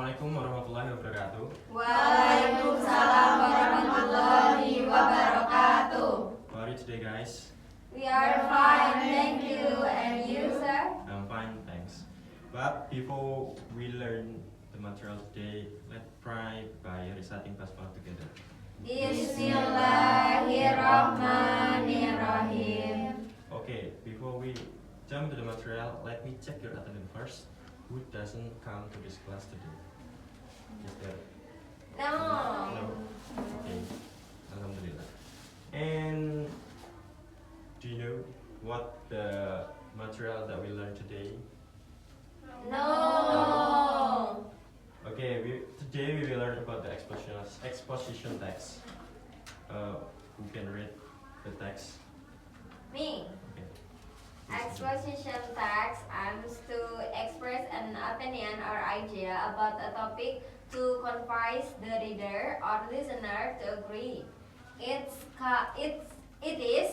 Assalamualaikum warahmatullahi wabarakatuh. Waalaikumsalam warahmatullahi wabarakatuh. How are you today, guys? We are fine, thank you. And you, sir? I'm fine, thanks. But before we learn the material today, let's try by reciting basmalah together. Bismillahirrahmanirrahim. Okay, before we jump to the material, let me check your attendance first. Who doesn't come to this class today? Is there? No. Okay, alhamdulillah. And do you know what the material that we learned today? No. Okay, today we will learn about the exposition text. Who can read the text? Me. Okay. Exposition text aims to express an opinion or idea about a topic to convince the reader or listener to agree. It is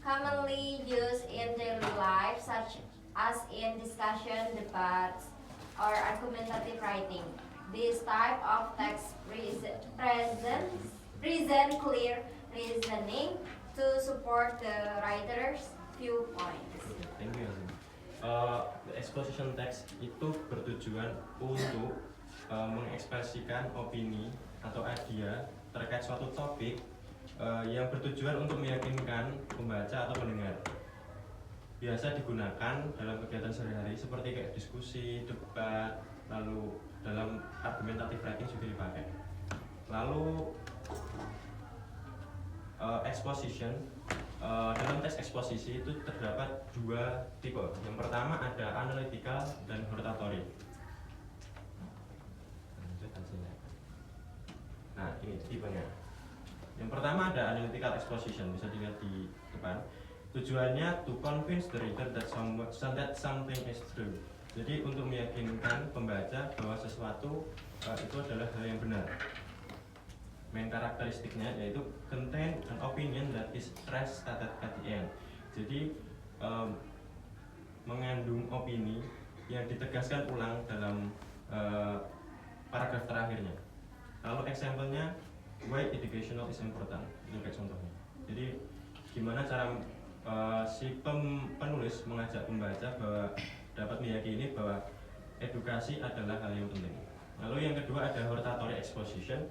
commonly used in daily life, such as in discussion, debates, or argumentative writing. This type of text present clear reasoning to support the writer's viewpoint. Okay, thank you, Yazmin. The exposition text itu bertujuan untuk mengekspresikan opini atau idea terkait suatu topik yang bertujuan untuk meyakinkan pembaca atau pendengar. Biasa digunakan dalam kegiatan sehari-hari seperti kayak diskusi, debat, lalu dalam argumentative writing juga dipakai. Lalu exposition, dalam teks eksposisi itu terdapat dua tipe. Yang pertama ada analytical dan hortatory. Nah, ini tipenya. Yang pertama ada analytical exposition, bisa dilihat di depan. Tujuannya to convince the reader that something is true. Jadi untuk meyakinkan pembaca bahwa sesuatu itu adalah hal yang benar. Main karakteristiknya yaitu contain an opinion that is stress stated at the end. Jadi mengandung opini yang ditegaskan ulang dalam paragraf terakhirnya. Lalu example-nya why educational is important. Ini kayak contohnya. Jadi gimana cara si penulis mengajak pembaca bahwa dapat meyakini bahwa edukasi adalah hal yang penting. Lalu yang kedua ada hortatory exposition.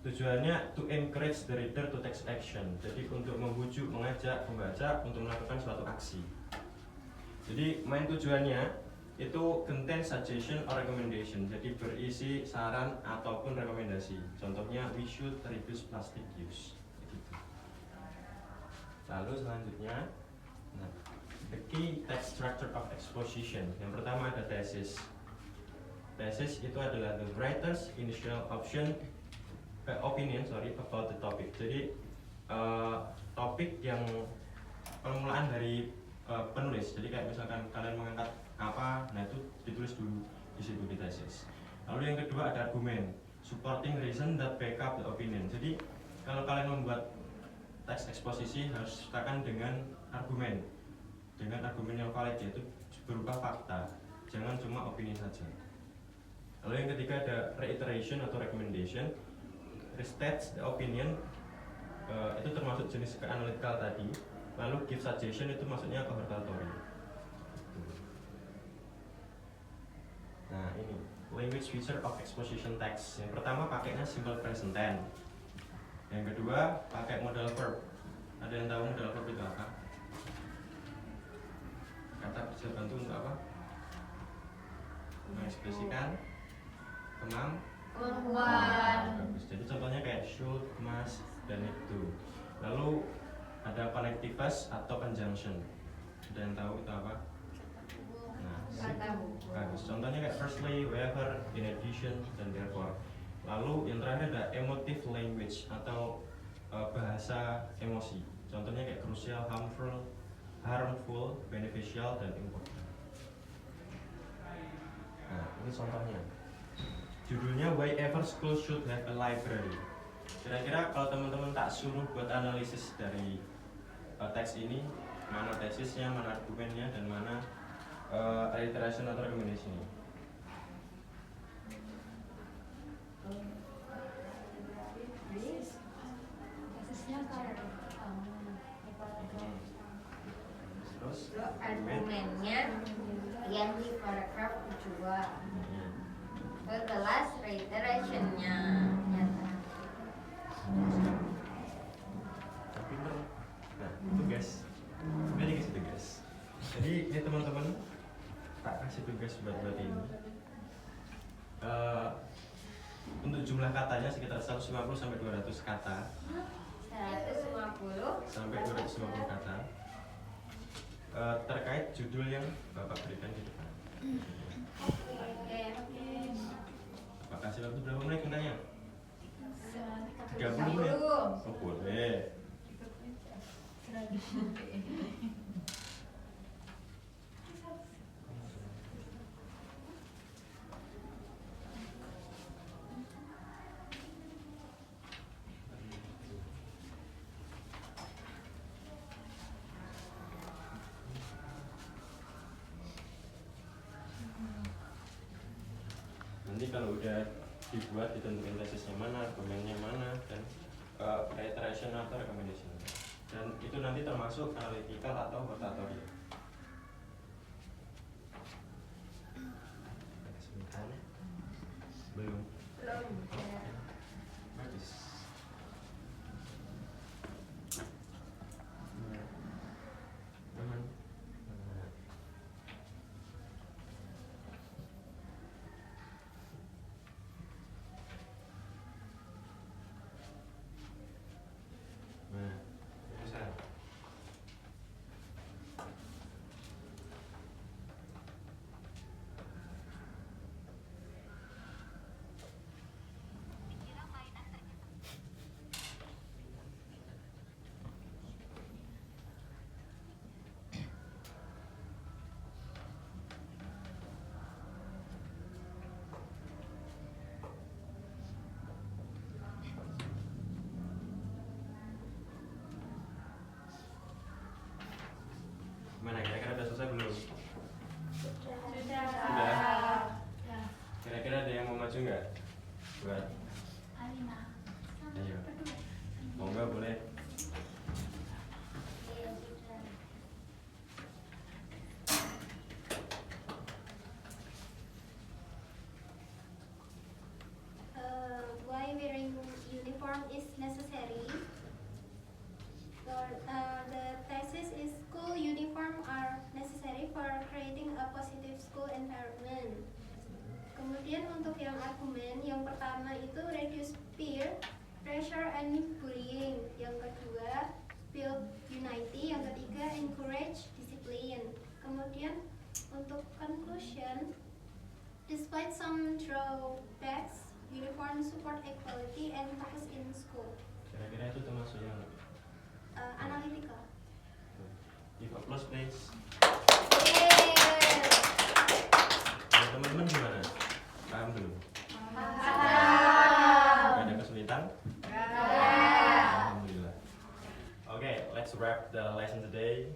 Tujuannya to encourage the reader to take action. Jadi untuk membujuk, mengajak pembaca untuk melakukan suatu aksi. Jadi main tujuannya itu contain suggestion or recommendation. Jadi berisi saran ataupun rekomendasi. Contohnya we should reduce plastic use. Gitu. Lalu selanjutnya, the key text structure of exposition. Yang pertama ada thesis. Thesis itu adalah the writer's initial opinion about the topic. Jadi topik yang permulaan dari penulis. Jadi kayak misalkan kalian mengangkat apa, nah itu ditulis dulu di situ di thesis. Lalu yang kedua ada argumen, supporting reason that back up the opinion. Jadi kalau kalian membuat teks eksposisi harus sertakan dengan argumen yang valid, yaitu berupa fakta, jangan cuma opini saja. Lalu yang ketiga ada reiteration atau recommendation, restates the opinion, itu termasuk jenis ke analytical tadi. Lalu give suggestion itu maksudnya ke hortatory. Nah ini language feature of exposition text. Yang pertama pakainya simple present tense. Yang kedua pakai modal verb. Ada yang tahu modal verb itu apa? Kata bisa bantu untuk apa? Mengekspresikan kemampuan. Bagus. Jadi contohnya kayak should, must, dan itu. Lalu ada connectivus atau conjunction. Ada yang tahu itu apa? Nah, bagus. Contohnya kayak firstly, wherever, in addition, dan therefore. Lalu yang terakhir ada emotive language atau bahasa emosi. Contohnya kayak crucial, harmful, beneficial, dan important. Nah, ini contohnya. Judulnya Why Ever School Should Have a Library. Kira-kira kalau teman-teman tak suruh buat analisis dari teks ini, mana tesisnya, mana argumennya, dan mana alliteration atau recommendation-nya? Terus Argumennya yang di paragraf kedua. Kelas reiterationnya nyata. pinter. Nah itu guys, ini guys itu guys. Jadi ini teman-teman tak kasih tugas buat ini. Untuk jumlah katanya sekitar 150 sampai 200 kata. 150 sampai 250 kata terkait judul yang Bapak berikan di depan. Oke. Bapak kasih waktu berapa menit bintangnya? 30 menit. Oh boleh. Nanti kalau udah dibuat ditentuin tesisnya mana, argumennya mana, dan reiteration atau recommendation. Dan itu nanti termasuk analytical atau rotatorial. Sebentar. Belum. Bagus. Aman. Nah, bisa. Mana kira-kira udah selesai belum? Sudah. Kira-kira ada yang mau maju nggak? Buat? Ayo. Mau nggak boleh? Why wearing uniform is necessary? The thesis is school uniform are necessary for creating a positive school environment. Kemudian untuk yang argumen, yang pertama itu reduce peer pressure and bullying. Yang kedua build unity. Yang ketiga encourage discipline. Kemudian untuk conclusion, despite some drawbacks, uniform support equality and focus in school. Kira-kira itu termasuk yang Analytical. give applause please. Yeay. Nah, teman-teman gimana? Paham belum? Paham. Gak ada kesulitan? Alhamdulillah. Okay, let's wrap the lesson today.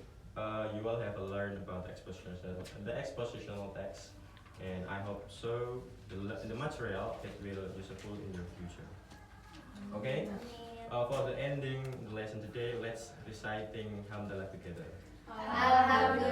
You will have learned about the expositional text, and I hope so the material it will useful in your future. Okay. For the ending the lesson today, let's reciting Hamdalah together. Alhamdulillah.